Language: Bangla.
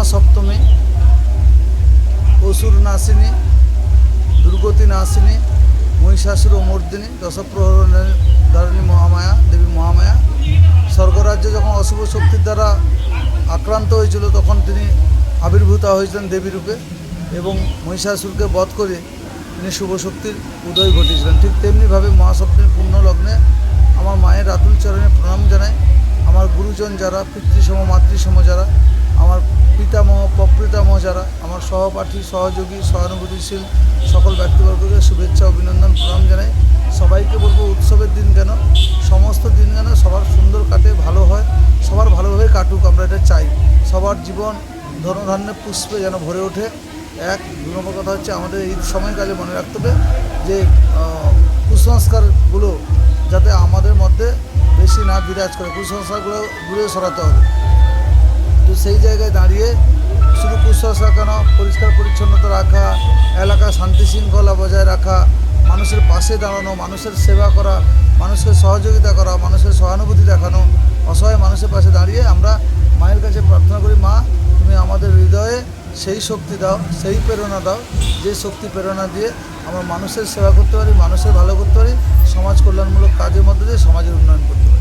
মহাসপ্তমী, অসুর নাশিনী, দুর্গতি নাশিনী, মহিষাসুর মর্দিনী, দশপ্রহরণী মহামায়া, দেবী মহামায়া স্বর্গরাজ্যে যখন অশুভ শক্তির দ্বারা আক্রান্ত হয়েছিল তখন তিনি আবির্ভূতা হয়েছিলেন দেবী রূপে এবং মহিষাসুরকে বধ করে তিনি শুভ শক্তির উদয় ঘটিয়েছিলেন। ঠিক তেমনিভাবে মহাসপ্তমীর পূর্ণ লগ্নে আমার মায়ের আতুল চরণে প্রণাম জানাই। আমার গুরুজন যারা, পিতৃসম মাতৃসম যারা, আমার পিতামহ প্রপিতামহ যারা, আমার সহপাঠী সহযোগী সহানুভূতিশীল সকল ব্যক্তিবর্গকে শুভেচ্ছা অভিনন্দন প্রণাম জানাই। সবাইকে বলবো উৎসবের দিন কেন, সমস্ত দিন যেন সবার সুন্দর কাটে, ভালো হয়, সবার ভালোভাবে কাটুক, আমরা এটা চাই। সবার জীবন ধনধান্যে পুষ্পে যেন ভরে ওঠে। এক 2 নম্বর কথা হচ্ছে আমাদের এই সময়কালে মনে রাখতে হবে যে কুসংস্কারগুলো যাতে আমাদের মধ্যে বেশি না বিরাজ করে, কুসংস্কারগুলো দূরে সরাতে হবে। তো সেই জায়গায় দাঁড়িয়ে শুধু কুসংস্কার কেন, পরিষ্কার পরিচ্ছন্নতা রাখা, এলাকা শান্তি শৃঙ্খলা বজায় রাখা, মানুষের পাশে দাঁড়ানো, মানুষের সেবা করা, মানুষকে সহযোগিতা করা, মানুষের সহানুভূতি দেখানো, অসহায় মানুষের পাশে দাঁড়িয়ে আমরা মায়ের কাছে প্রার্থনা করি, মা তুমি আমাদের হৃদয়ে সেই শক্তি দাও, সেই প্রেরণা দাও, যে শক্তি প্রেরণা দিয়ে আমরা মানুষের সেবা করতে পারি, মানুষের ভালো করতে পারি, সমাজ কল্যাণমূলক কাজের মধ্যে দিয়ে সমাজের উন্নয়ন করতে পারি।